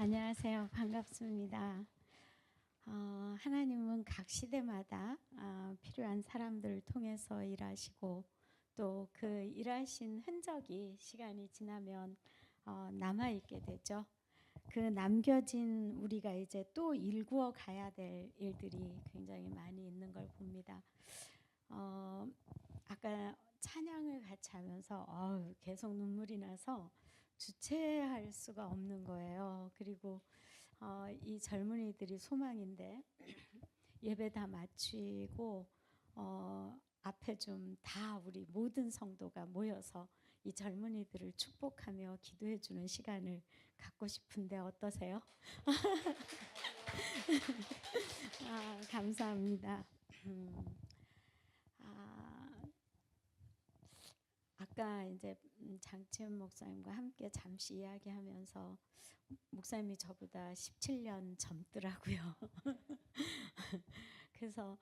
안녕하세요. 반갑습니다. 하나님은 각 시대마다 필요한 사람들을 통해서 일하시고 또 그 일하신 흔적이 시간이 지나면 남아있게 되죠. 그 남겨진 우리가 이제 또 일구어 가야 될 일들이 굉장히 많이 있는 걸 봅니다. 아까 찬양을 같이 하면서 계속 눈물이 나서 주체할 수가 없는 거예요. 그리고 이 젊은이들이 소망인데 예배 다 마치고 앞에 좀 다 우리 모든 성도가 모여서 이 젊은이들을 축복하며 기도해 주는 시간을 갖고 싶은데 어떠세요? 감사합니다. 아까 이제 장치현 목사님과 함께 잠시 이야기하면서 목사님이 저보다 17년 젊더라고요. 그래서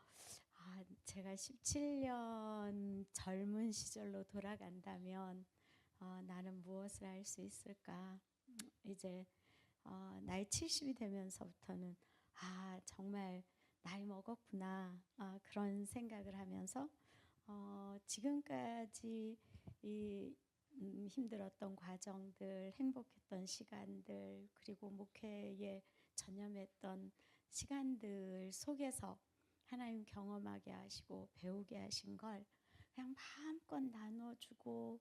제가 17년 젊은 시절로 돌아간다면 나는 무엇을 할 수 있을까? 이제 나이 70이 되면서부터는 정말 나이 먹었구나 그런 생각을 하면서 지금까지 이 힘들었던 과정들, 행복했던 시간들, 그리고 목회에 전념했던 시간들 속에서 하나님 경험하게 하시고 배우게 하신 걸 그냥 마음껏 나눠주고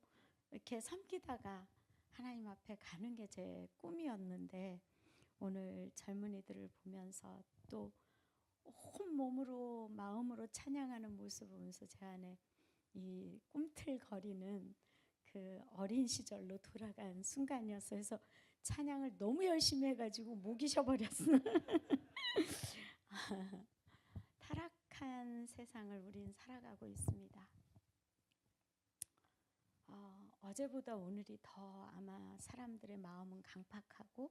이렇게 섬기다가 하나님 앞에 가는 게 제 꿈이었는데 오늘 젊은이들을 보면서 또 온몸으로 마음으로 찬양하는 모습을 보면서 제 안에 이 꿈틀거리는 그 어린 시절로 돌아간 순간이었어요. 그래서 찬양을 너무 열심히 해가지고 목이 쉬어버렸어요. 타락한 세상을 우린 살아가고 있습니다. 어제보다 오늘이 더 아마 사람들의 마음은 강팍하고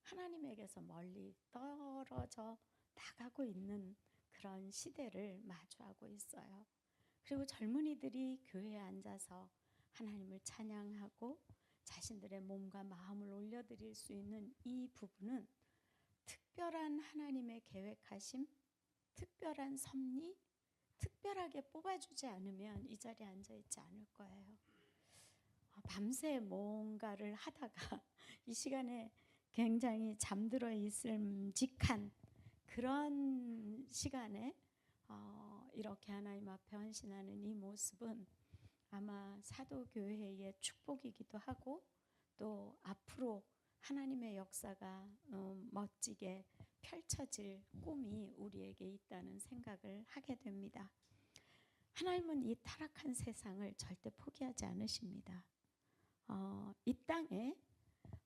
하나님에게서 멀리 떨어져 나가고 있는 그런 시대를 마주하고 있어요. 그리고 젊은이들이 교회에 앉아서 하나님을 찬양하고 자신들의 몸과 마음을 올려드릴 수 있는 이 부분은 특별한 하나님의 계획하심, 특별한 섭리, 특별하게 뽑아주지 않으면 이 자리에 앉아있지 않을 거예요. 밤새 뭔가를 하다가 이 시간에 굉장히 잠들어 있음직한 그런 시간에 이렇게 하나님 앞에 헌신하는 이 모습은 아마 사도교회의 축복이기도 하고 또 앞으로 하나님의 역사가 멋지게 펼쳐질 꿈이 우리에게 있다는 생각을 하게 됩니다. 하나님은 이 타락한 세상을 절대 포기하지 않으십니다. 이 땅에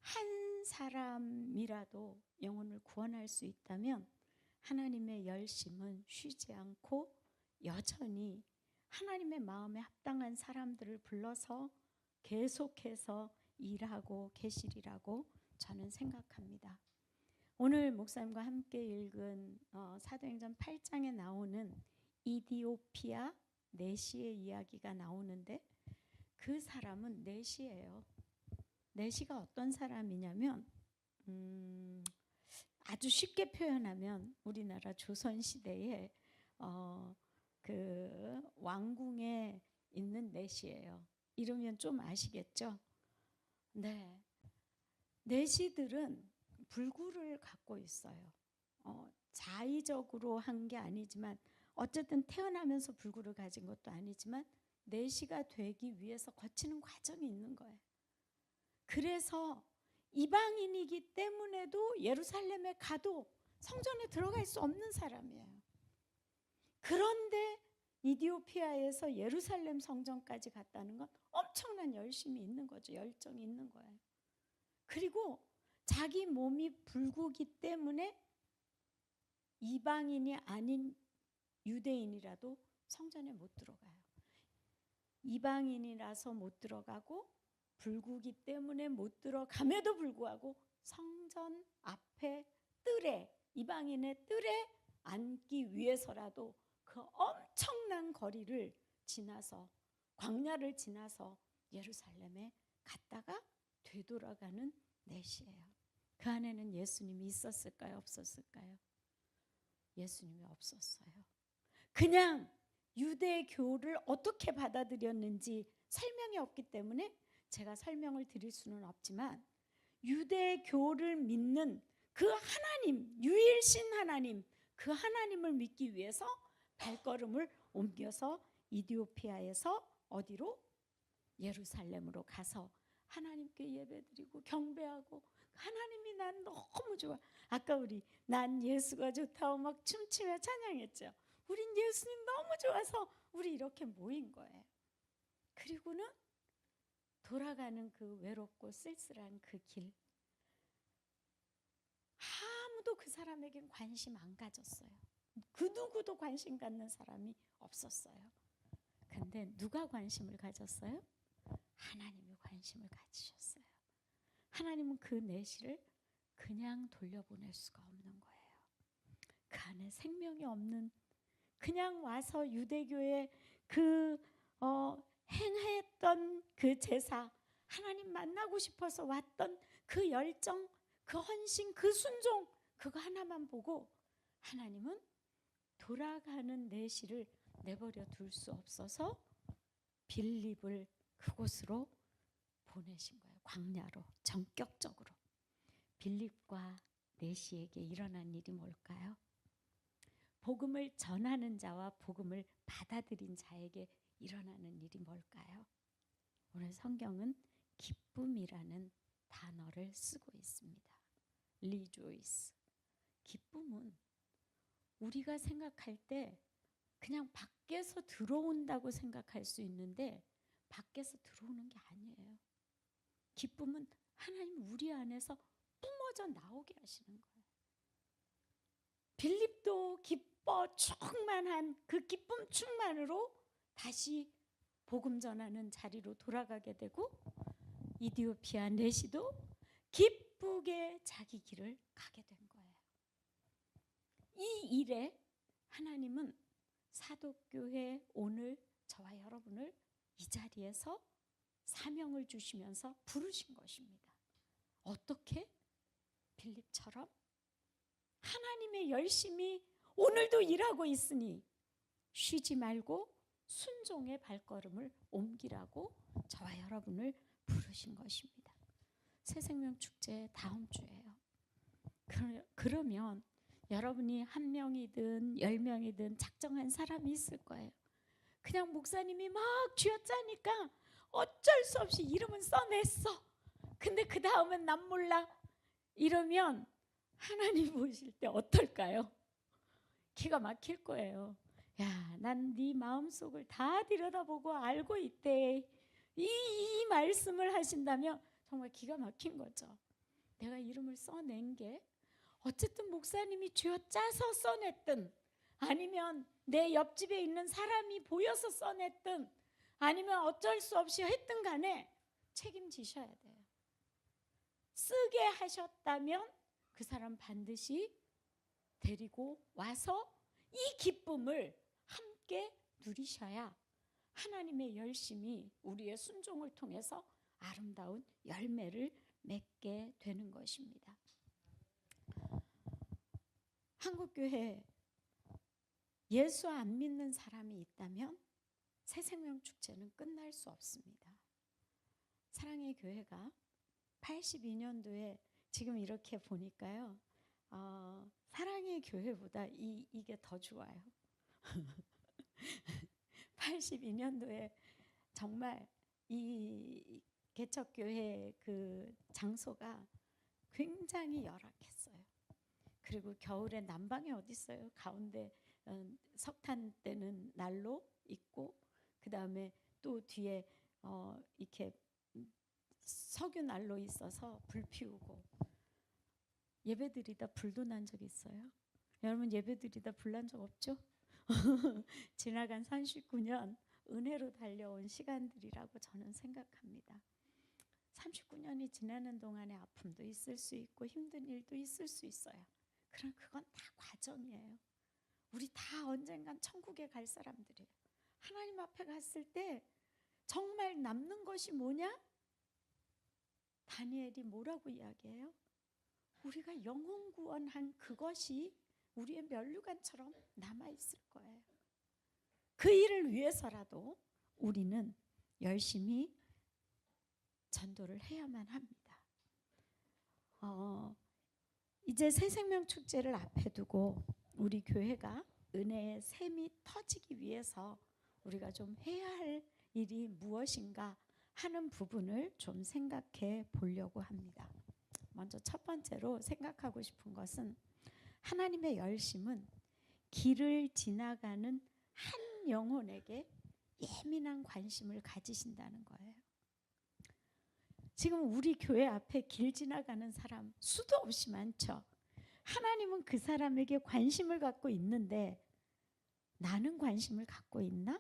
한 사람이라도 영혼을 구원할 수 있다면 하나님의 열심은 쉬지 않고 여전히 하나님의 마음에 합당한 사람들을 불러서 계속해서 일하고 계시리라고 저는 생각합니다. 오늘 목사님과 함께 읽은 사도행전 8장에 나오는 이디오피아 내시의 이야기가 나오는데 그 사람은 내시예요. 내시가 어떤 사람이냐면 아주 쉽게 표현하면 우리나라 조선시대에 그 왕궁에 있는 내시예요. 이러면 좀 아시겠죠? 네. 내시들은 불구를 갖고 있어요. 자의적으로 한 게 아니지만 어쨌든 태어나면서 불구를 가진 것도 아니지만 내시가 되기 위해서 거치는 과정이 있는 거예요. 그래서 이방인이기 때문에도 예루살렘에 가도 성전에 들어갈 수 없는 사람이에요. 그런데 이디오피아에서 예루살렘 성전까지 갔다는 건 엄청난 열심이 있는 거죠. 열정이 있는 거예요. 그리고 자기 몸이 불구기 때문에 이방인이 아닌 유대인이라도 성전에 못 들어가요. 이방인이라서 못 들어가고 불구기 때문에 못 들어감에도 불구하고 성전 앞에 뜰에 이방인의 뜰에 앉기 위해서라도 그 엄청난 거리를 지나서 광야를 지나서 예루살렘에 갔다가 되돌아가는 내시예요. 그 안에는 예수님이 있었을까요? 없었을까요? 예수님이 없었어요. 그냥 유대교를 어떻게 받아들였는지 설명이 없기 때문에 제가 설명을 드릴 수는 없지만, 유대교를 믿는 그 하나님, 유일신 하나님, 그 하나님을 믿기 위해서 발걸음을 옮겨서 이디오피아에서 어디로? 예루살렘으로 가서 하나님께 예배드리고 경배하고, 하나님이 난 너무 좋아. 아까 우리 난 예수가 좋다고 막 춤추며 찬양했죠. 우린 예수님 너무 좋아서 우리 이렇게 모인 거예요. 그리고는 돌아가는 그 외롭고 쓸쓸한 그 길, 아무도 그 사람에겐 관심 안 가졌어요. 그 누구도 관심 갖는 사람이 없었어요. 근데 누가 관심을 가졌어요? 하나님이 관심을 가지셨어요. 하나님은 그 내시를 그냥 돌려보낼 수가 없는 거예요. 그 안에 생명이 없는, 그냥 와서 유대교의 그 행했던 그 제사, 하나님 만나고 싶어서 왔던 그 열정, 그 헌신, 그 순종, 그거 하나만 보고 하나님은 돌아가는 내시를 내버려 둘 수 없어서 빌립을 그곳으로 보내신 거예요. 광야로, 전격적으로. 빌립과 내시에게 일어난 일이 뭘까요? 복음을 전하는 자와 복음을 받아들인 자에게 일어나는 일이 뭘까요? 오늘 성경은 기쁨이라는 단어를 쓰고 있습니다. rejoice. 기쁨은 우리가 생각할 때 그냥 밖에서 들어온다고 생각할 수 있는데 밖에서 들어오는 게 아니에요. 기쁨은 하나님 우리 안에서 뿜어져 나오게 하시는 거예요. 빌립도 기뻐 충만한 그 기쁨 충만으로 다시 복음 전하는 자리로 돌아가게 되고, 이디오피아 내시도 기쁘게 자기 길을 가게 된 거예요. 이 일에 하나님은 사도교회 오늘 저와 여러분을 이 자리에서 사명을 주시면서 부르신 것입니다. 어떻게? 빌립처럼 하나님의 열심히 오늘도 일하고 있으니 쉬지 말고 순종의 발걸음을 옮기라고 저와 여러분을 부르신 것입니다. 새생명축제 다음 주예요. 그러면 여러분이 1명이든 10명이든 작정한 사람이 있을 거예요. 그냥 목사님이 막 쥐어짜니까 어쩔 수 없이 이름은 써냈어. 근데 그 다음은 난 몰라. 이러면 하나님 보실 때 어떨까요? 기가 막힐 거예요. 야, 난 네 마음속을 다 들여다보고 알고 있대. 이 말씀을 하신다면 정말 기가 막힌 거죠. 내가 이름을 써낸 게 어쨌든 목사님이 쥐어짜서 써냈든, 아니면 내 옆집에 있는 사람이 보여서 써냈든, 아니면 어쩔 수 없이 했든 간에 책임지셔야 돼요. 쓰게 하셨다면 그 사람 반드시 데리고 와서 이 기쁨을 함께 누리셔야 하나님의 열심이 우리의 순종을 통해서 아름다운 열매를 맺게 되는 것입니다. 한국교회 예수 안 믿는 사람이 있다면 새생명축제는 끝날 수 없습니다. 사랑의 교회가 82년도에 지금 이렇게 보니까요, 사랑의 교회보다 이게 더 좋아요. 82년도에 정말 이 개척교회 그 장소가 굉장히 열악했어요. 그리고 겨울에 난방이 어디 있어요? 가운데 석탄 때는 난로 있고, 그 다음에 또 뒤에 이렇게 석유 난로 있어서 불 피우고, 예배드리다 불도 난 적 있어요? 여러분 예배드리다 불 난 적 없죠? 지나간 39년 은혜로 달려온 시간들이라고 저는 생각합니다. 39년이 지나는 동안에 아픔도 있을 수 있고 힘든 일도 있을 수 있어요. 그럼 그건 다 과정이에요. 우리 다 언젠간 천국에 갈 사람들이에요. 하나님 앞에 갔을 때 정말 남는 것이 뭐냐? 다니엘이 뭐라고 이야기해요? 우리가 영혼 구원한 그것이 우리의 면류관처럼 남아있을 거예요. 그 일을 위해서라도 우리는 열심히 전도를 해야만 합니다. 이제 새생명 축제를 앞에 두고 우리 교회가 은혜의 샘이 터지기 위해서 우리가 좀 해야 할 일이 무엇인가 하는 부분을 좀 생각해 보려고 합니다. 먼저 첫 번째로 생각하고 싶은 것은 하나님의 열심은 길을 지나가는 한 영혼에게 예민한 관심을 가지신다는 거예요. 지금 우리 교회 앞에 길 지나가는 사람 수도 없이 많죠. 하나님은 그 사람에게 관심을 갖고 있는데 나는 관심을 갖고 있나?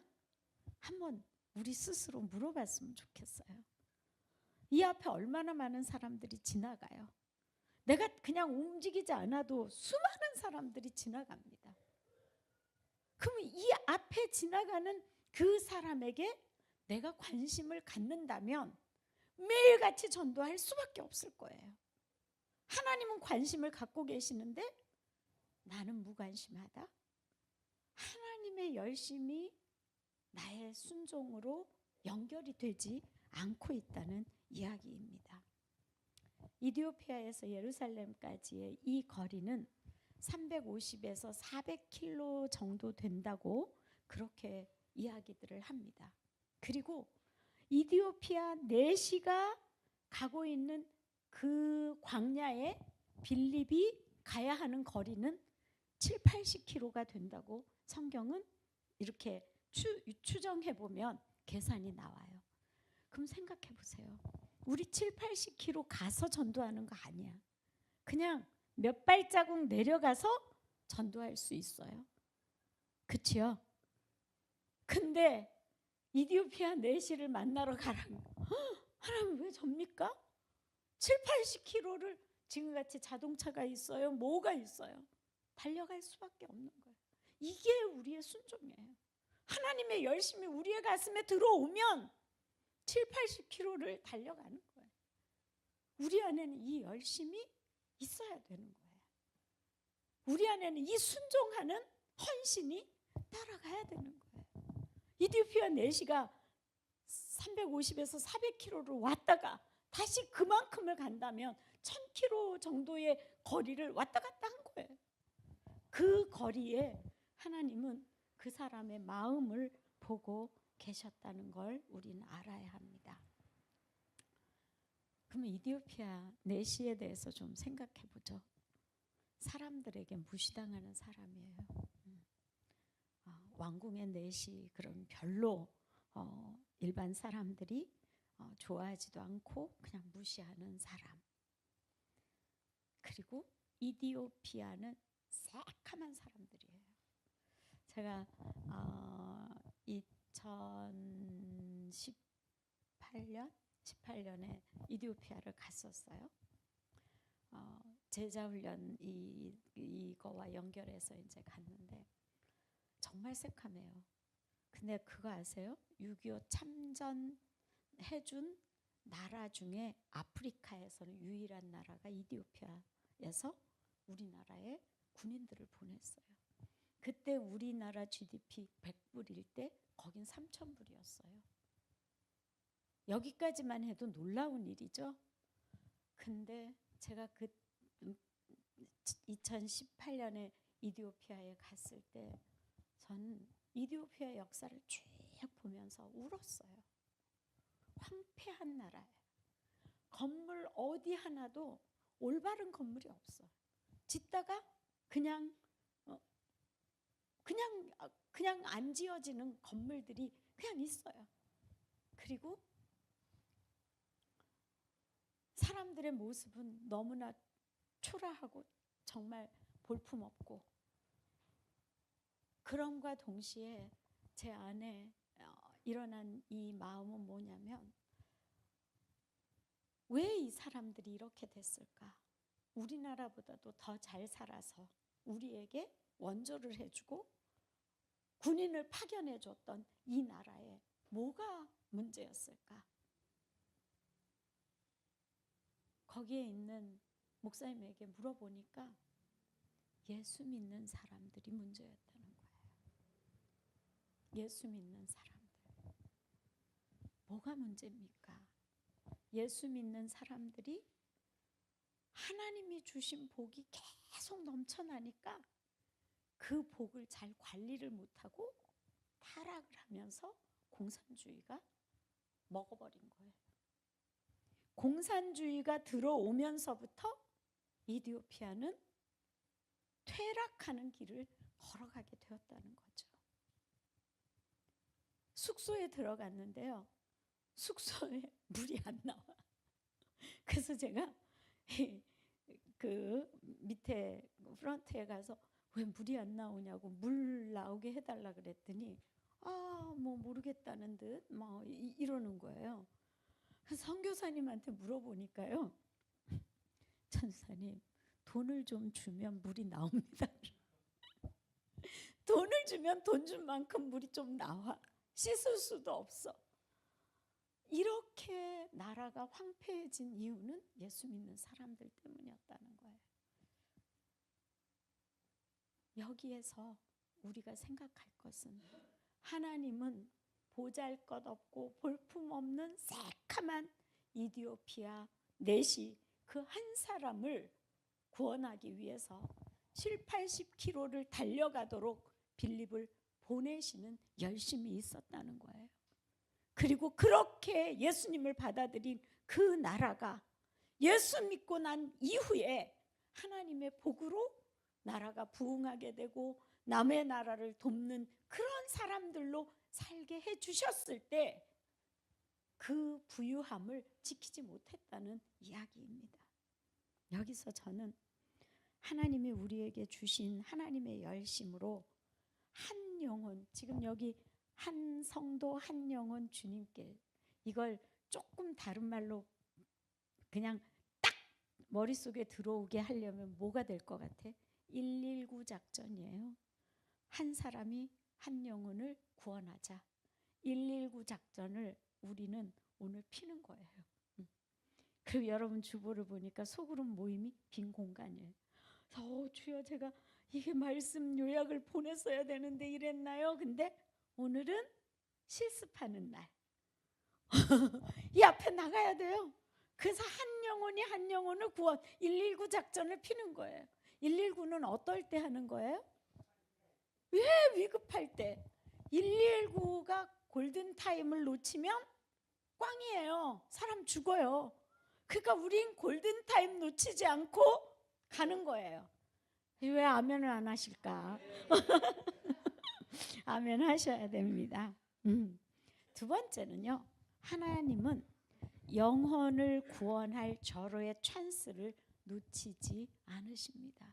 한번 우리 스스로 물어봤으면 좋겠어요. 이 앞에 얼마나 많은 사람들이 지나가요. 내가 그냥 움직이지 않아도 수많은 사람들이 지나갑니다. 그럼 이 앞에 지나가는 그 사람에게 내가 관심을 갖는다면 매일같이 전도할 수밖에 없을 거예요. 하나님은 관심을 갖고 계시는데 나는 무관심하다? 하나님의 열심이 나의 순종으로 연결이 되지 않고 있다는 이야기입니다. 이디오피아에서 예루살렘까지의 이 거리는 350에서 400km 정도 된다고 그렇게 이야기들을 합니다. 그리고 이디오피아 내시가 가고 있는 그 광야에 빌립이 가야 하는 거리는 7, 80km가 된다고 성경은 이렇게 추정해 보면 계산이 나와요. 그럼 생각해 보세요. 우리 7, 80km 가서 전도하는 거 아니야. 그냥 몇 발자국 내려가서 전도할 수 있어요. 그치요? 근데 이디오피아 내시를 만나러 가라고. 하나님 왜 접니까? 7, 80km를 지금같이 자동차가 있어요? 뭐가 있어요? 달려갈 수밖에 없는 거예요. 이게 우리의 순종이에요. 하나님의 열심이 우리의 가슴에 들어오면 7, 80km를 달려가는 거예요. 우리 안에는 이 열심이 있어야 되는 거예요. 우리 안에는 이 순종하는 헌신이 따라가야 되는 거예요. 이디오피아 내시가 350에서 400km를 왔다가 다시 그만큼을 간다면 1000km 정도의 거리를 왔다 갔다 한 거예요. 그 거리에 하나님은 그 사람의 마음을 보고 계셨다는 걸 우리는 알아야 합니다. 그러면 이디오피아 내시에 대해서 좀 생각해 보죠. 사람들에게 무시당하는 사람이에요. 왕궁의 내시 그런 별로 일반 사람들이 좋아하지도 않고 그냥 무시하는 사람. 그리고 이디오피아는 새카만 사람들이에요. 제가 18년에 이디오피아를 갔었어요. 제자훈련 이거와 연결해서 이제 갔는데 정말 새카매요. 근데 그거 아세요? 6.25 참전해준 나라 중에 아프리카에서는 유일한 나라가 이디오피아에서 우리나라에 군인들을 보냈어요. 그때 우리나라 GDP 100불일 때 거긴 3,000불이었어요. 여기까지만 해도 놀라운 일이죠. 근데 제가 2018년에 이디오피아에 갔을 때 저는 이디오피아 역사를 쭉 보면서 울었어요. 황폐한 나라예요. 건물 어디 하나도 올바른 건물이 없어요. 짓다가 그냥 안 지어지는 건물들이 그냥 있어요. 그리고 사람들의 모습은 너무나 초라하고 정말 볼품없고, 그럼과 동시에 제 안에 일어난 이 마음은 뭐냐면, 왜 이 사람들이 이렇게 됐을까? 우리나라보다도 더 잘 살아서 우리에게 원조를 해주고 군인을 파견해줬던 이 나라에 뭐가 문제였을까? 거기에 있는 목사님에게 물어보니까 예수 믿는 사람들이 문제였다는 거예요. 예수 믿는 사람들. 뭐가 문제입니까? 예수 믿는 사람들이 하나님이 주신 복이 계속 넘쳐나니까 그 복을 잘 관리를 못하고 타락을 하면서 공산주의가 먹어버린 거예요. 공산주의가 들어오면서부터 이디오피아는 퇴락하는 길을 걸어가게 되었다는 거죠. 숙소에 들어갔는데요. 숙소에 물이 안 나와. 그래서 제가 그 밑에 프런트에 가서 왜 물이 안 나오냐고 물 나오게 해달라 그랬더니 뭐 모르겠다는 듯 뭐 이러는 거예요. 그래서 선교사님한테 물어보니까요. 전사님, 돈을 좀 주면 물이 나옵니다. 돈을 주면 돈 준 만큼 물이 좀 나와. 씻을 수도 없어. 이렇게 나라가 황폐해진 이유는 예수 믿는 사람들 때문이었다는 거예요. 여기에서 우리가 생각할 것은 하나님은 보잘것없고 볼품없는 새카만 이디오피아 내시 그 한 사람을 구원하기 위해서 70-80km를 달려가도록 빌립을 보내시는 열심이 있었다는 거예요. 그리고 그렇게 예수님을 받아들인 그 나라가 예수 믿고 난 이후에 하나님의 복으로 나라가 부흥하게 되고 남의 나라를 돕는 그런 사람들로 살게 해주셨을 때 그 부유함을 지키지 못했다는 이야기입니다. 여기서 저는 하나님이 우리에게 주신 하나님의 열심으로 한 영혼, 지금 여기 한 성도 한 영혼 주님께, 이걸 조금 다른 말로 그냥 딱 머릿속에 들어오게 하려면 뭐가 될 것 같아? 119 작전이에요. 한 사람이 한 영혼을 구원하자. 119 작전을 우리는 오늘 피는 거예요. 그리고 여러분 주보를 보니까 소그룹 모임이 빈 공간이에요. 주여, 제가 이게 말씀 요약을 보냈어야 되는데 이랬나요? 근데 오늘은 실습하는 날. 이 앞에 나가야 돼요. 그래서 한 영혼이 한 영혼을 구원, 119 작전을 피는 거예요. 119는 어떨 때 하는 거예요? 왜 위급할 때. 119가 골든타임을 놓치면 꽝이에요. 사람 죽어요. 그러니까 우린 골든타임 놓치지 않고 가는 거예요. 왜 아멘을 안 하실까? 아멘 하셔야 됩니다. 두 번째는요, 하나님은 영혼을 구원할 절호의 찬스를 놓치지 않으십니다.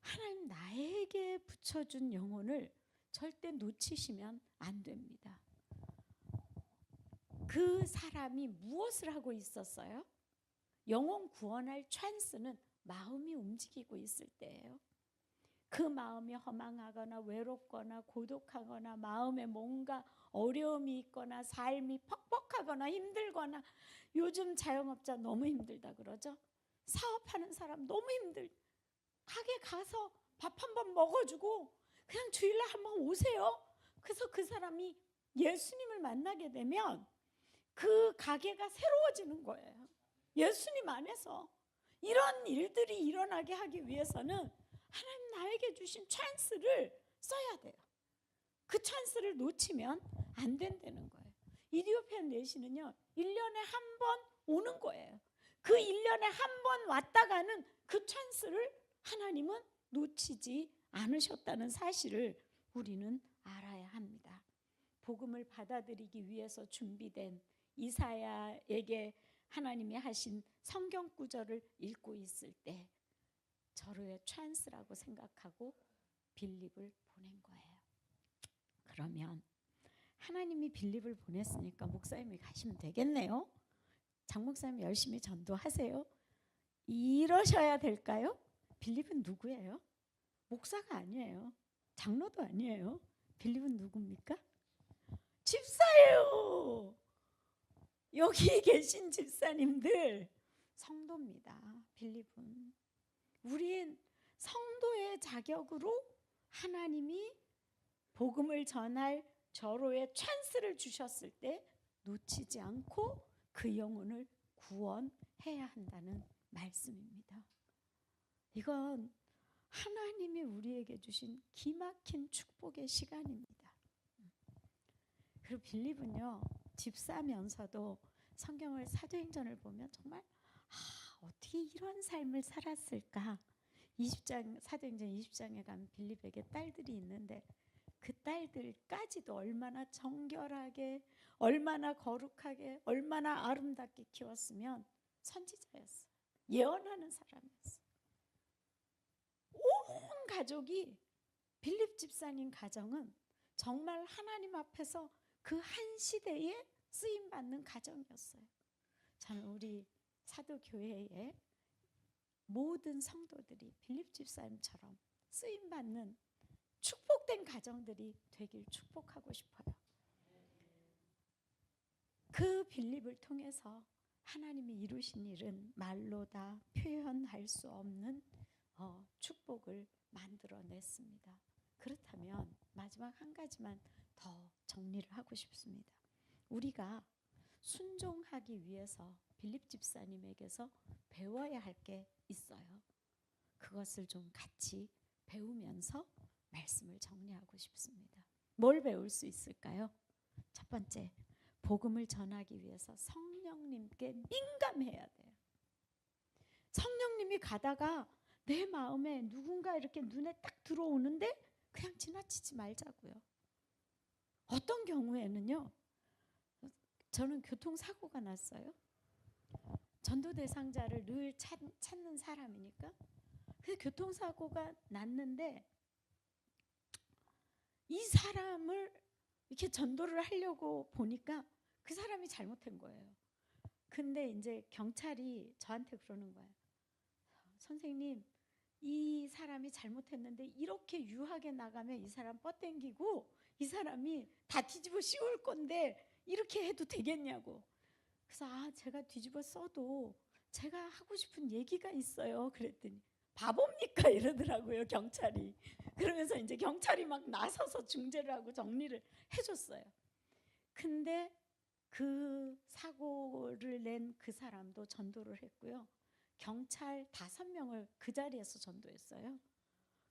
하나님 나에게 붙여준 영혼을 절대 놓치시면 안 됩니다. 그 사람이 무엇을 하고 있었어요? 영혼 구원할 찬스는 마음이 움직이고 있을 때예요. 그 마음이 허망하거나 외롭거나 고독하거나 마음에 뭔가 어려움이 있거나 삶이 퍽퍽하거나 힘들거나, 요즘 자영업자 너무 힘들다 그러죠. 사업하는 사람 너무 힘들. 가게 가서 밥 한 번 먹어주고 그냥 주일날 한번 오세요. 그래서 그 사람이 예수님을 만나게 되면 그 가게가 새로워지는 거예요. 예수님 안에서. 이런 일들이 일어나게 하기 위해서는 하나님 나에게 주신 찬스를 써야 돼요. 그 찬스를 놓치면 안 된다는 거예요. 이디오피아 내시는요, 1년에 한 번 오는 거예요. 그 1년에 한 번 왔다 가는 그 찬스를 하나님은 놓치지 않으셨다는 사실을 우리는 알아야 합니다. 복음을 받아들이기 위해서 준비된 이사야에게 하나님이 하신 성경 구절을 읽고 있을 때 절호의 찬스라고 생각하고 빌립을 보낸 거예요. 그러면 하나님이 빌립을 보냈으니까 목사님이 가시면 되겠네요. 장 목사님 열심히 전도하세요. 이러셔야 될까요? 빌립은 누구예요? 목사가 아니에요. 장로도 아니에요. 빌립은 누굽니까? 집사예요. 여기 계신 집사님들, 성도입니다. 빌립은. 우린 성도의 자격으로 하나님이 복음을 전할 절호의 찬스를 주셨을 때 놓치지 않고 그 영혼을 구원해야 한다는 말씀입니다. 이건 하나님이 우리에게 주신 기막힌 축복의 시간입니다. 그리고 빌립은요, 집사면서도 성경을 사도행전을 보면 정말 어떻게 이런 삶을 살았을까. 20장 사도행전 20장에 가면 빌립에게 딸들이 있는데 그 딸들까지도 얼마나 정결하게, 얼마나 거룩하게, 얼마나 아름답게 키웠으면 선지자였어요. 예언하는 사람이었어요. 온 가족이, 빌립 집사님 가정은 정말 하나님 앞에서 그 한 시대에 쓰임받는 가정이었어요. 저는 우리 사도교회의 모든 성도들이 빌립 집사님처럼 쓰임받는 축복된 가정들이 되길 축복하고 싶어요. 그 빌립을 통해서 하나님이 이루신 일은 말로 다 표현할 수 없는 축복을 만들어냈습니다. 그렇다면 마지막 한 가지만 더 정리를 하고 싶습니다. 우리가 순종하기 위해서 빌립 집사님에게서 배워야 할 게 있어요. 그것을 좀 같이 배우면서 말씀을 정리하고 싶습니다. 뭘 배울 수 있을까요? 첫 번째, 복음을 전하기 위해서 성령님께 민감해야 돼요. 성령님이 가다가 내 마음에 누군가 이렇게 눈에 딱 들어오는데 그냥 지나치지 말자고요. 어떤 경우에는요, 저는 교통사고가 났어요. 전도 대상자를 늘 찾는 사람이니까. 그래서 교통사고가 났는데 이 사람을 이렇게 전도를 하려고 보니까 그 사람이 잘못한 거예요. 근데 이제 경찰이 저한테 그러는 거예요. 선생님, 이 사람이 잘못했는데 이렇게 유하게 나가면 이 사람 뻗땡기고 이 사람이 다 뒤집어 씌울 건데 이렇게 해도 되겠냐고. 그래서 제가 뒤집어 써도 제가 하고 싶은 얘기가 있어요. 그랬더니 바보입니까? 이러더라고요, 경찰이. 그러면서 이제 경찰이 막 나서서 중재를 하고 정리를 해줬어요. 근데 그 사고를 낸 그 사람도 전도를 했고요. 경찰 5명을 그 자리에서 전도했어요.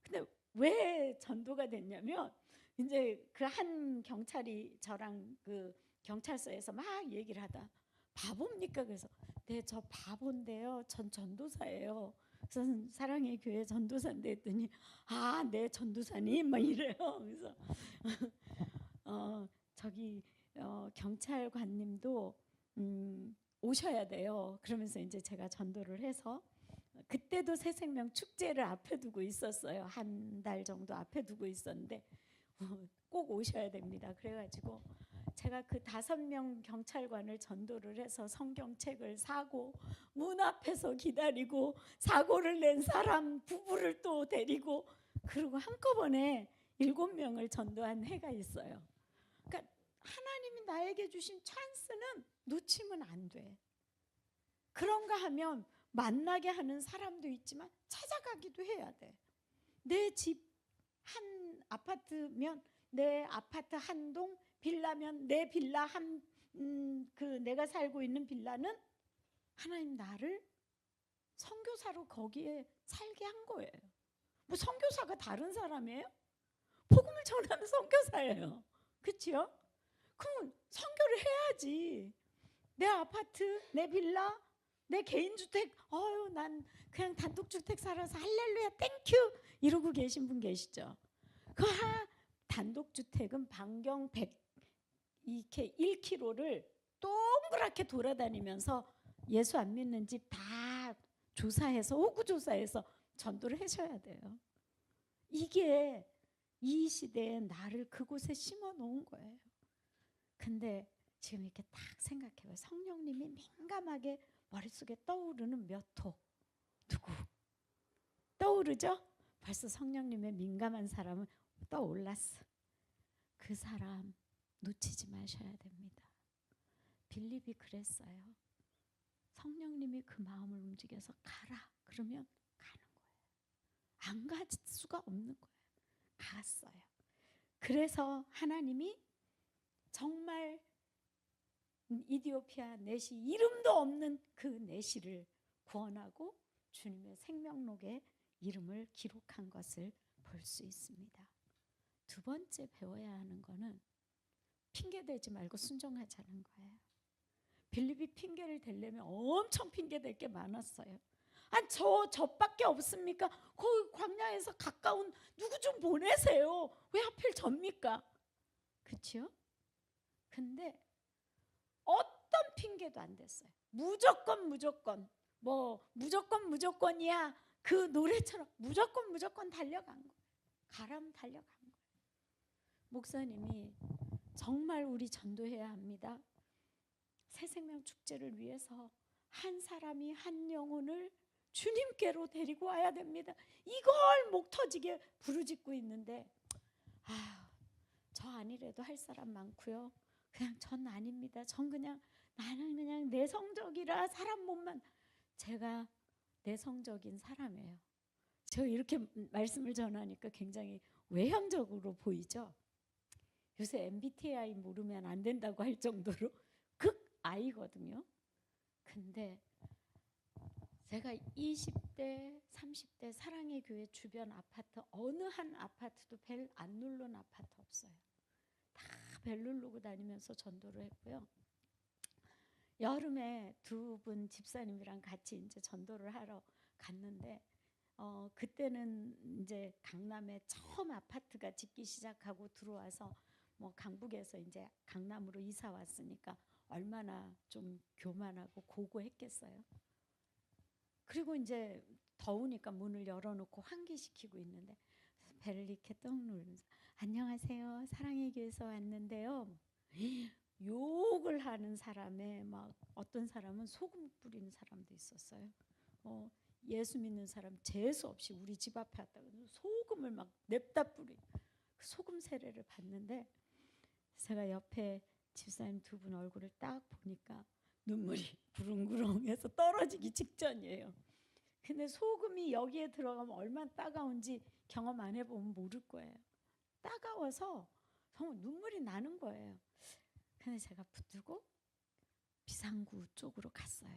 근데 왜 전도가 됐냐면 이제 그 한 경찰이 저랑 그 경찰서에서 막 얘기를 하다 바보입니까? 그래서 네, 저 바본데요. 전 전도사예요. 그래서 사랑의 교회 전도사인데 했더니 네, 전도사님 막 이래요. 그래서 저기 경찰관님도 오셔야 돼요. 그러면서 이제 제가 전도를 해서 그때도 새생명 축제를 앞에 두고 있었어요. 한 달 정도 앞에 두고 있었는데 꼭 오셔야 됩니다. 그래가지고 제가 그 5명 경찰관을 전도를 해서 성경책을 사고 문 앞에서 기다리고 사고를 낸 사람 부부를 또 데리고 그리고 한꺼번에 7명을 전도한 해가 있어요. 그러니까 하나님이 나에게 주신 찬스는 놓치면 안 돼. 그런가 하면 만나게 하는 사람도 있지만 찾아가기도 해야 돼. 내 집 한 아파트면 내 아파트 한 동, 빌라면 내 빌라 내가 살고 있는 빌라는 하나님 나를 선교사로 거기에 살게 한 거예요. 뭐 선교사가 다른 사람이에요? 복음을 전하는 선교사예요. 그렇죠? 그럼 선교를 해야지. 내 아파트, 내 빌라, 내 개인주택, 난 그냥 단독주택 살아서 할렐루야 땡큐 이러고 계신 분 계시죠? 그 단독주택은 반경 1km를 동그랗게 돌아다니면서 예수 안 믿는 집 다 조사해서 호구조사해서 전도를 하셔야 돼요. 이게 이 시대에 나를 그곳에 심어 놓은 거예요. 근데 지금 이렇게 딱 생각해요. 성령님이 민감하게 머릿속에 떠오르는 몇 호 누구 떠오르죠? 벌써 성령님의 민감한 사람은 떠올랐어. 그 사람 놓치지 마셔야 됩니다. 빌립이 그랬어요. 성령님이 그 마음을 움직여서 가라 그러면 가는 거예요. 안 갈 수가 없는 거예요. 갔어요. 그래서 하나님이 정말 이디오피아 내시, 이름도 없는 그 내시를 구원하고 주님의 생명록에 이름을 기록한 것을 볼 수 있습니다. 두 번째 배워야 하는 거는 핑계대지 말고 순종하자는 거예요. 빌립이 핑계를 대려면 엄청 핑계댈 게 많았어요. 저밖에 없습니까? 거기 광야에서 가까운 누구 좀 보내세요. 왜 하필 접니까? 그렇죠? 근데 어떤 핑계도 안 됐어요. 무조건 뭐 무조건이야. 그 노래처럼 무조건 달려간 거예요. 가라면 달려간 거예요. 목사님이 정말 우리 전도해야 합니다. 새생명 축제를 위해서 한 사람이 한 영혼을 주님께로 데리고 와야 됩니다. 이걸 목 터지게 부르짖고 있는데 저 아니래도 할 사람 많고요. 그냥 전 아닙니다. 나는 그냥 내성적이라 사람 몸만. 제가 내성적인 사람이에요. 제가 이렇게 말씀을 전하니까 굉장히 외향적으로 보이죠. 요새 MBTI 모르면 안 된다고 할 정도로 극아이거든요. 근데 제가 20대, 30대 사랑의 교회 주변 아파트 어느 한 아파트도 벨 안 누른 아파트 없어요. 다 벨 누르고 다니면서 전도를 했고요. 여름에 두 분 집사님이랑 같이 이제 전도를 하러 갔는데 그때는 이제 강남에 처음 아파트가 짓기 시작하고 들어와서 뭐 강북에서 이제 강남으로 이사 왔으니까 얼마나 좀 교만하고 고고했겠어요. 그리고 이제 더우니까 문을 열어놓고 환기시키고 있는데 배를 이렇게 떡 누르면서 안녕하세요. 사랑의 교회에서 왔는데요. 욕을 하는 사람에 막 어떤 사람은 소금 뿌리는 사람도 있었어요. 예수 믿는 사람 재수 없이 우리 집 앞에 왔다가 소금을 막 냅다 뿌리. 그 소금 세례를 봤는데 제가 옆에 집사님 두 분 얼굴을 딱 보니까 눈물이 부릉부릉해서 떨어지기 직전이에요. 근데 소금이 여기에 들어가면 얼마나 따가운지 경험 안 해보면 모를 거예요. 따가워서 정말 눈물이 나는 거예요. 근데 제가 붙들고 비상구 쪽으로 갔어요.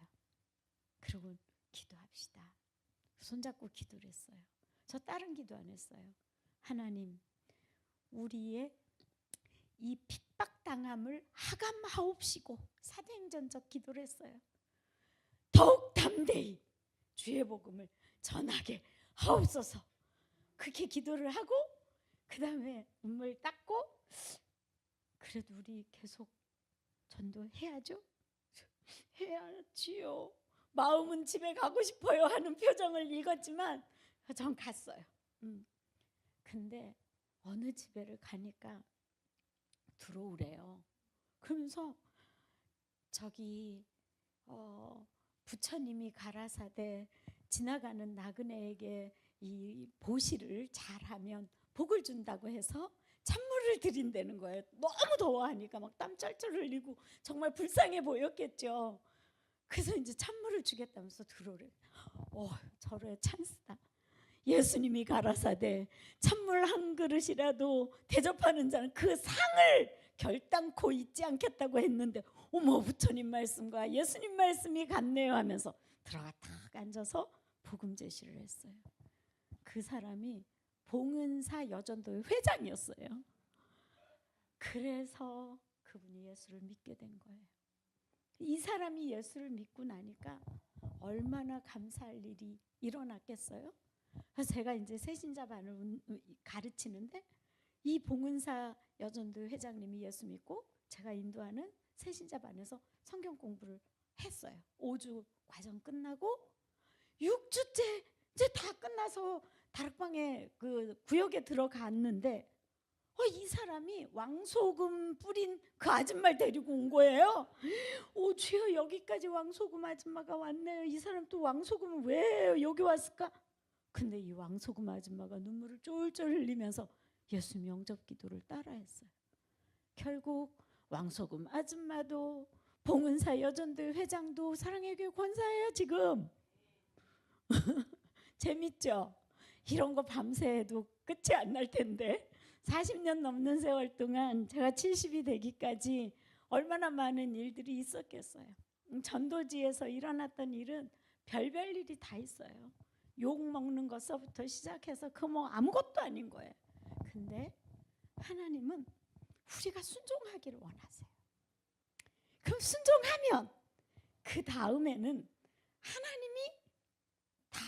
그리고 기도합시다. 손잡고 기도를 했어요. 저 다른 기도 안 했어요. 하나님, 우리의 이 핍박당함을 하감하옵시고 사도행전적 기도를 했어요. 더욱 담대히 주의 복음을 전하게 하옵소서. 그렇게 기도를 하고 그 다음에 눈물 닦고 그래도 우리 계속 전도해야죠. 해야지요. 마음은 집에 가고 싶어요 하는 표정을 읽었지만 전 갔어요. 근데 어느 집에를 가니까 들어오래요. 그러면서 저기 부처님이 가라사대 지나가는 나그네에게 이 보시를 잘하면 복을 준다고 해서 찬물을 드린다는 거예요. 너무 더워하니까 막 땀 쩔쩔 흘리고 정말 불쌍해 보였겠죠. 그래서 이제 찬물을 주겠다면서 들어오래. 저로의 찬스다. 예수님이 가라사대 찬물 한 그릇이라도 대접하는 자는 그 상을 결단코 잊지 않겠다고 했는데 어머 부처님 말씀과 예수님 말씀이 같네요 하면서 들어가 탁 앉아서 복음 제시를 했어요. 그 사람이 봉은사 여전도회 회장이었어요. 그래서 그분이 예수를 믿게 된 거예요. 이 사람이 예수를 믿고 나니까 얼마나 감사할 일이 일어났겠어요? 그래서 제가 이제 새신자반을 가르치는데 이 봉은사 여전도회 회장님이 예수 믿고 제가 인도하는 새신자반에서 성경 공부를 했어요. 5주 과정 끝나고 6주째 이제 다 끝나서 다락방에 그 구역에 들어갔는데 이 사람이 왕소금 뿌린 그 아줌마를 데리고 온 거예요. 주여 여기까지 왕소금 아줌마가 왔네요. 이 사람 또 왕소금을 왜 여기 왔을까? 근데 이 왕소금 아줌마가 눈물을 쫄쫄 흘리면서 예수 영접 기도를 따라했어요. 결국 왕소금 아줌마도 봉은사 여전도회 회장도 사랑의 교회 권사예요 지금. 재밌죠? 이런 거 밤새 해도 끝이 안 날 텐데 40년 넘는 세월 동안 제가 70이 되기까지 얼마나 많은 일들이 있었겠어요. 전도지에서 일어났던 일은 별별 일이 다 있어요. 욕 먹는 것서부터 시작해서 그 뭐 아무것도 아닌 거예요. 근데 하나님은 우리가 순종하기를 원하세요. 그럼 순종하면 그 다음에는 하나님이 다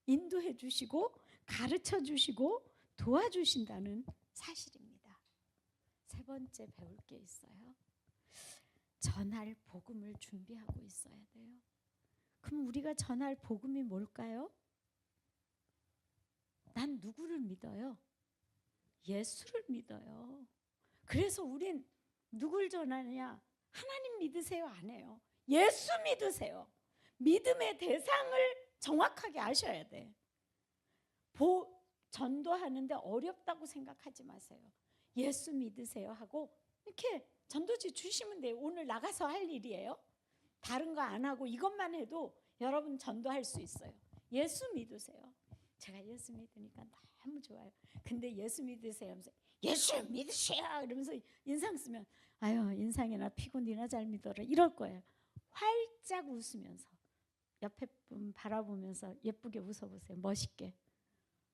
인도해 주시고 가르쳐 주시고 도와주신다는 사실입니다. 세 번째 배울 게 있어요. 전할 복음을 준비하고 있어야 돼요. 그럼 우리가 전할 복음이 뭘까요? 난 누구를 믿어요? 예수를 믿어요. 그래서 우린 누굴 전하냐? 하나님 믿으세요? 안 해요. 예수 믿으세요. 믿음의 대상을 정확하게 아셔야 돼. 전도하는데 어렵다고 생각하지 마세요. 예수 믿으세요 하고 이렇게 전도지 주시면 돼요. 오늘 나가서 할 일이에요. 다른 거 안 하고 이것만 해도 여러분 전도할 수 있어요. 예수 믿으세요. 제가 예수 믿으니까 너무 좋아요. 근데 예수 믿으세요 하면서 예수 믿으세요 이러면서 인상 쓰면 아유 인상이나 피고 니나 잘 믿어라 이럴 거예요. 활짝 웃으면서 옆에 분 바라보면서 예쁘게 웃어보세요. 멋있게.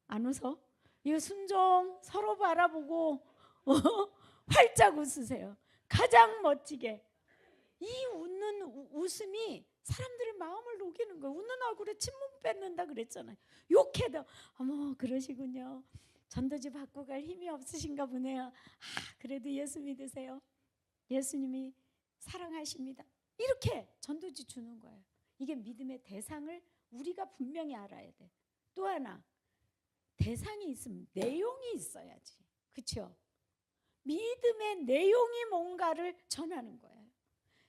안 웃어? 이거 순종 서로 바라보고 활짝 웃으세요. 가장 멋지게. 이 웃는 웃음이 사람들의 마음을 녹이는 거예요. 웃는 얼굴에 침문 뱉는다 그랬잖아요. 욕해도 어머 그러시군요. 전도지 받고 갈 힘이 없으신가 보네요. 그래도 예수 믿으세요. 예수님이 사랑하십니다. 이렇게 전도지 주는 거예요. 이게 믿음의 대상을 우리가 분명히 알아야 돼. 또 하나 대상이 있으면 내용이 있어야지. 그렇죠? 믿음의 내용이 뭔가를 전하는 거예요.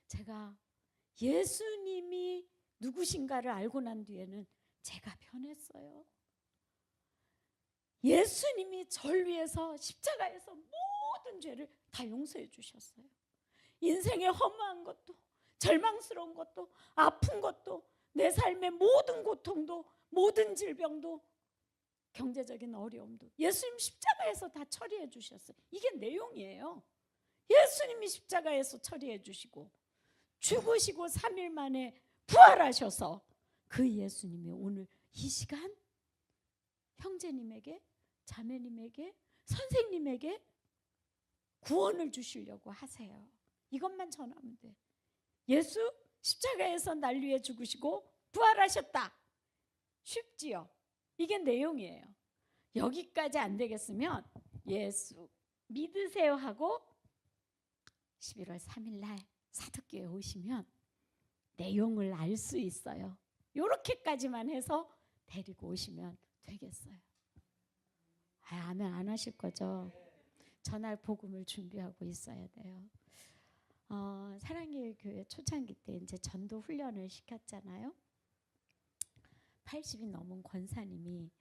제가 예수님이 누구신가를 알고 난 뒤에는 제가 변했어요. 예수님이 절 위해서 십자가에서 모든 죄를 다 용서해 주셨어요. 인생의 허무한 것도 절망스러운 것도 아픈 것도 내 삶의 모든 고통도 모든 질병도 경제적인 어려움도 예수님 십자가에서 다 처리해 주셨어요. 이게 내용이에요. 예수님이 십자가에서 처리해 주시고 죽으시고 3일 만에 부활하셔서 그 예수님이 오늘 이 시간 형제님에게 자매님에게 선생님에게 구원을 주시려고 하세요. 이것만 전하면 돼. 예수 십자가에서 날 위해 죽으시고 부활하셨다. 쉽지요? 이게 내용이에요. 여기까지 안 되겠으면 예수 믿으세요 하고 11월 3일 날 사도교회 오시면 내용을 알 수 있어요. 이렇게까지만 해서 데리고 오시면 되겠어요. 아멘 안 하실 거죠? 전할 복음을 준비하고 있어야 돼요. 사랑의 교회 초창기 때 이제 전도 훈련을 시켰잖아요. 80이 넘은 권사님이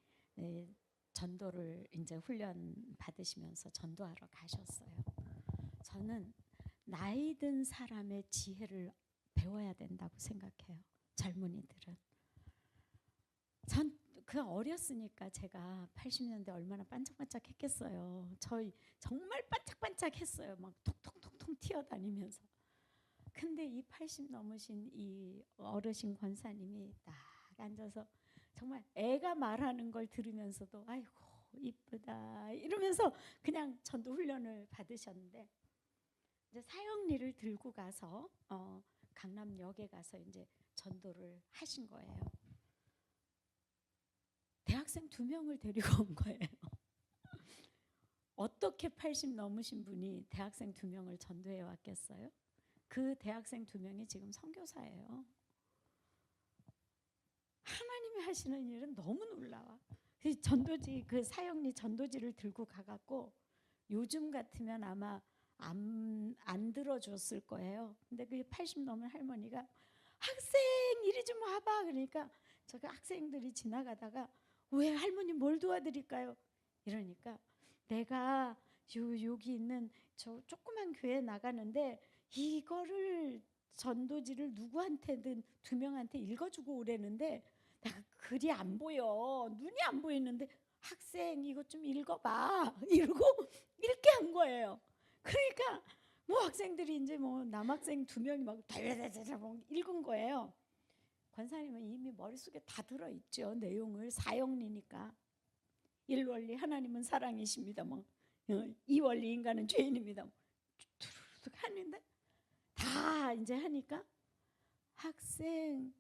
전도를 이제 훈련 받으시면서 전도하러 가셨어요. 저는 나이 든 사람의 지혜를 배워야 된다고 생각해요. 젊은이들은. 전 그 어렸으니까 제가 80년대 얼마나 반짝반짝했겠어요. 저희 정말 반짝반짝했어요. 막 톡톡톡톡 튀어다니면서. 근데 이 80 넘으신 이 어르신 권사님이 딱 앉아서 정말 애가 말하는 걸 들으면서도 아이고 이쁘다 이러면서 그냥 전도 훈련을 받으셨는데 이제 사형리를 들고 가서 강남역에 가서 이제 전도를 하신 거예요. 대학생 2명을 데리고 온 거예요. 어떻게 80 넘으신 분이 대학생 2명을 전도해 왔겠어요? 그 대학생 2명이 지금 선교사예요. 하나님이 하시는 일은 너무 놀라워. 그 전도지 그 사형리 전도지를 들고 가갖고 요즘 같으면 아마 안 들어줬을 거예요. 근데 그 80 넘은 할머니가 학생 이리 좀 와봐 그러니까 저 학생들이 지나가다가 왜 할머니 뭘 도와드릴까요? 이러니까 내가 여기 있는 저 조그만 교회 나가는데 이거를 전도지를 누구한테든 2명한테 읽어주고 오래는데 내가 글이 안 보여, 눈이 안 보이는데 학생 이거 좀 읽어봐 이러고 읽게 한 거예요. 그러니까 뭐 학생들이 이제 뭐 남학생 2명이 막 달달달달 읽은 거예요. 권사님은 이미 머릿속에 다 들어있죠. 내용을 사형리니까. 1원리 하나님은 사랑이십니다. 뭐 2원리 인간은 죄인입니다. 하는데 다 이제 하니까 학생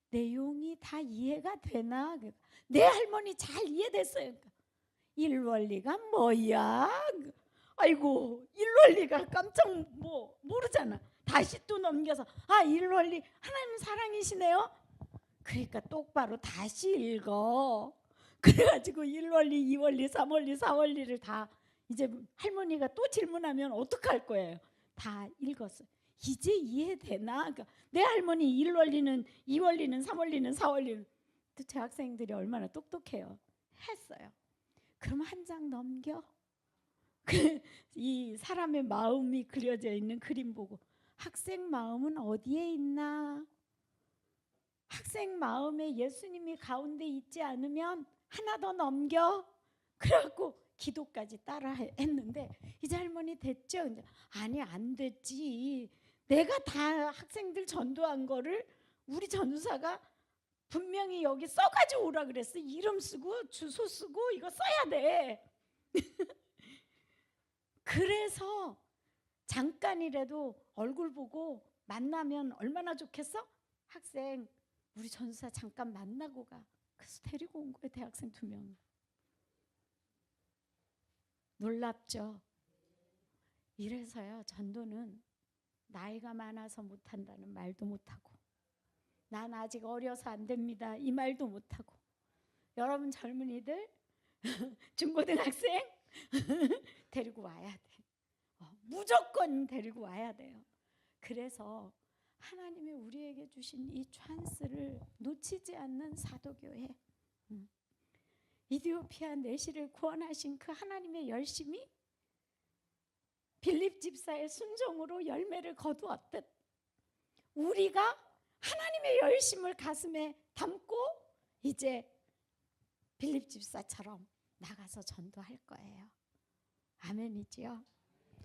내용이 다 이해가 되나? 내 할머니 잘 이해됐어요. 1원리가 뭐야? 아이고 1원리가 깜짝 모르잖아. 다시 또 넘겨서 1원리 하나님 사랑이시네요. 그러니까 똑바로 다시 읽어. 그래가지고 1원리, 2원리, 3원리, 4원리를 다 이제 할머니가 또 질문하면 어떡할 거예요. 다 읽었어요. 이제 이해되나? 그러니까 내 할머니 1원리는 2원리는 3원리는 4원리는 또 제 학생들이 얼마나 똑똑해요. 했어요. 그럼 한 장 넘겨. 이 사람의 마음이 그려져 있는 그림 보고 학생 마음은 어디에 있나? 학생 마음에 예수님이 가운데 있지 않으면 하나 더 넘겨. 그래갖고 기도까지 따라 했는데 이제 할머니 됐죠? 이제 아니 안 됐지. 내가 다 학생들 전도한 거를 우리 전도사가 분명히 여기 써가지고 오라 그랬어. 이름 쓰고 주소 쓰고 이거 써야 돼. 그래서 잠깐이라도 얼굴 보고 만나면 얼마나 좋겠어? 학생 우리 전도사 잠깐 만나고 가. 그래서 데리고 온 거예요. 대학생 2명. 놀랍죠? 이래서요 전도는 나이가 많아서 못한다는 말도 못하고 난 아직 어려서 안 됩니다 이 말도 못하고 여러분 젊은이들 중고등학생 데리고 와야 돼. 무조건 데리고 와야 돼요. 그래서 하나님이 우리에게 주신 이 찬스를 놓치지 않는 사도교회, 이디오피아 내시를 구원하신 그 하나님의 열심이 빌립 집사의 순종으로 열매를 거두었듯 우리가 하나님의 열심을 가슴에 담고 이제 빌립 집사처럼 나가서 전도할 거예요. 아멘이지요?